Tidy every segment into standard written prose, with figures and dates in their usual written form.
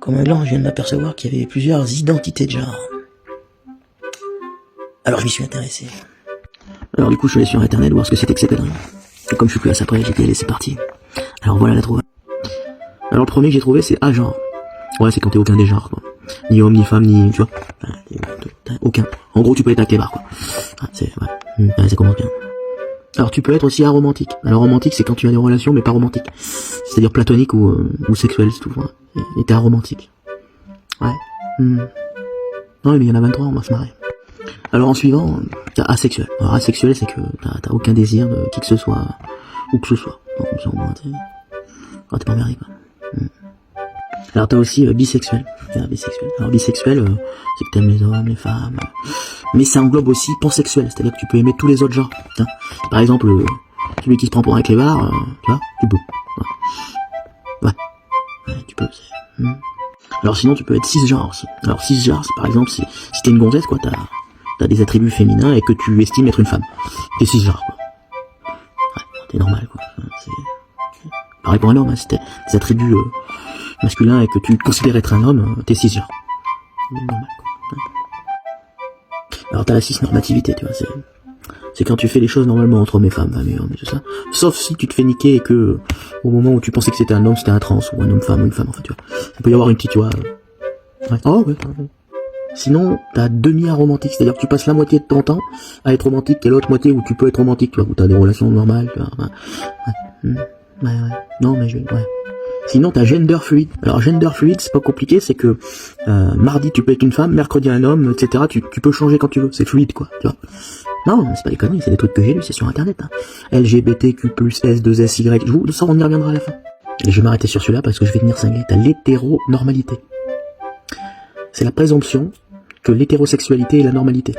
comme un gland, je viens de m'apercevoir qu'il y avait plusieurs identités de genre. Alors je m'y suis intéressé. Alors du coup, je suis allé sur internet voir ce que c'était que ces conneries. Et comme je suis plus à ça près, j'ai dit allez, c'est parti. Alors voilà la trouvaille. Alors le premier que j'ai trouvé, c'est A-genre. Ouais, c'est quand t'es aucun des genres, quoi. Ni homme, ni femme, ni... tu vois. Aucun. En gros, tu peux être un clébard, quoi. C'est... ouais. Ça commence bien. Alors tu peux être aussi aromantique. Alors romantique, c'est quand tu as des relations, mais pas romantiques. C'est-à-dire platonique ou sexuel, c'est tout. Ouais. Et t'es aromantique. Ouais. Non, mais il y en a 23, on va se marrer. Alors en suivant, t'as asexuel. Alors asexuel, c'est que t'as aucun désir de qui que ce soit, où que ce soit. Donc comme ça, au moins, t'es pas emmerdé, quoi. Alors t'as aussi bisexuel. Bisexuel. Alors bisexuel, c'est que t'aimes les hommes, les femmes. Mais ça englobe aussi pansexuel, c'est-à-dire que tu peux aimer tous les autres genres. Hein. Par exemple, celui qui se prend pour un clébard, tu vois, tu peux. Ouais, tu peux. Alors sinon, tu peux être cisgenre aussi. Alors cisgenre, c'est par exemple si t'es une gonzesse, quoi, t'as des attributs féminins et que tu estimes être une femme. T'es cisgenre, quoi. Ouais, t'es normal, quoi. Pareil pour un homme, hein, si t'as des attributs masculins et que tu considères être un homme, t'es cisgenre. Normal, quoi. Alors t'as la cisnormativité, tu vois, c'est quand tu fais les choses normalement entre hommes et femmes, femmes et hommes et tout ça. Sauf si tu te fais niquer et que, au moment où tu pensais que c'était un homme, c'était un trans, ou un homme-femme, ou une femme, en fait, tu vois. Il peut y avoir une petite, tu vois. Ouais. Oh, ouais. Sinon, t'as demi-aromantique, c'est-à-dire que tu passes la moitié de ton temps à être romantique et l'autre moitié où tu peux être romantique, tu vois, où t'as des relations normales, tu vois. Ouais. Non, mais ouais. Sinon, t'as gender fluide. Alors, gender fluide, c'est pas compliqué, c'est que mardi, tu peux être une femme, mercredi, un homme, etc. Tu peux changer quand tu veux. C'est fluide, quoi. Tu vois. Non, mais c'est pas des conneries, c'est des trucs que j'ai lus, c'est sur Internet. Hein. LGBTQ+, S2SY, ça, on y reviendra à la fin. Et je vais m'arrêter sur celui-là parce que je vais venir cingler. T'as l'hétéronormalité. C'est la présomption que l'hétérosexualité est la normalité.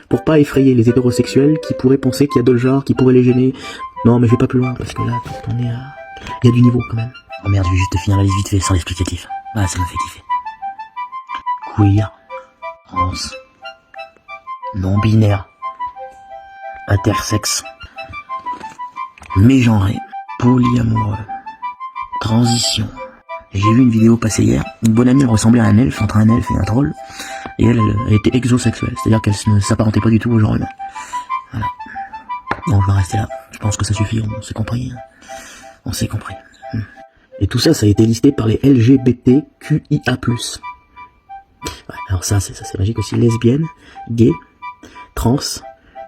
Pour pas effrayer les hétérosexuels qui pourraient penser qu'il y a d'autres genres, qui pourraient les gêner. Non, mais je vais pas plus loin, parce que là, on est à... il y a du niveau, quand même. Oh merde, je vais juste finir la liste vite fait, sans l'explicatif. Ah, ça m'a fait kiffer. Queer. Trans. Non-binaire. Intersexe. Mégenré. Polyamoureux. Transition. J'ai vu une vidéo passer hier. Une bonne amie ressemblait à un elfe, entre un elfe et un troll. Et elle était exosexuelle. C'est-à-dire qu'elle ne s'apparentait pas du tout au genre humain. Voilà. Bon, je vais rester là. Je pense que ça suffit, on s'est compris. On s'est compris. Et tout ça, ça a été listé par les LGBTQIA+. Ouais, alors ça, c'est magique aussi. Lesbienne, gay, trans,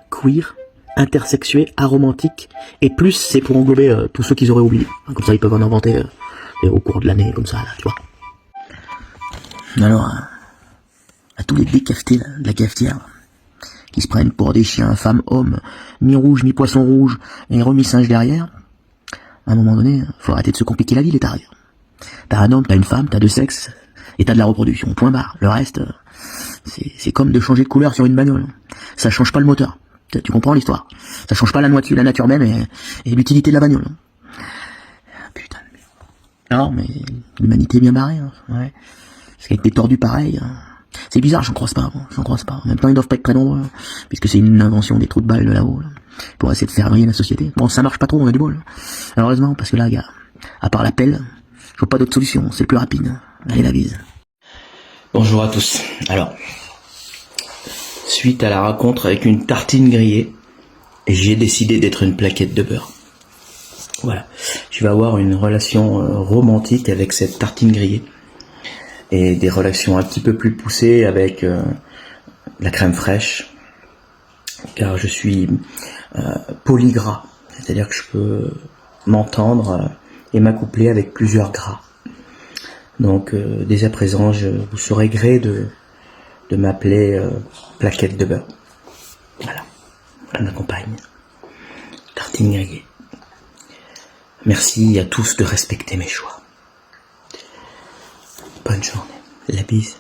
queer, intersexué, aromantique. Et plus, c'est pour englober tous ceux qu'ils auraient oubliés. Comme ça, ils peuvent en inventer au cours de l'année, comme ça, là, tu vois. Alors, à tous les décafetés de la cafetière, qui se prennent pour des chiens, femmes, hommes, mi-rouge, mi-poisson rouge, et remis-singe derrière, à un moment donné, faut arrêter de se compliquer la vie, les tarés. T'as un homme, t'as une femme, t'as deux sexes, et t'as de la reproduction, point barre. Le reste, c'est comme de changer de couleur sur une bagnole. Ça change pas le moteur. Tu comprends l'histoire? Ça change pas la nature même et l'utilité de la bagnole. Putain de merde. Non, mais l'humanité est bien barrée, hein. Ouais. Parce qu'avec des tordus pareils, c'est bizarre, j'en croise pas. En même temps, ils doivent pas être très nombreux, puisque c'est une invention des trous de balles de là-haut, là, pour essayer de faire briller la société. Bon, ça marche pas trop, on a du bol. Heureusement, parce que là, gars, à part la pelle, je vois pas d'autre solution, c'est le plus rapide. Allez, la bise. Bonjour à tous. Alors, suite à la rencontre avec une tartine grillée, j'ai décidé d'être une plaquette de beurre. Voilà. Je vais avoir une relation romantique avec cette tartine grillée. Et des relations un petit peu plus poussées avec la crème fraîche. Car je suis polygras. C'est-à-dire que je peux m'entendre et m'accoupler avec plusieurs gras. Donc dès à présent, je vous serai gré de m'appeler plaquette de beurre. Voilà. Voilà ma compagne. Tartine grillée. Merci à tous de respecter mes choix. Bonne journée. La bise.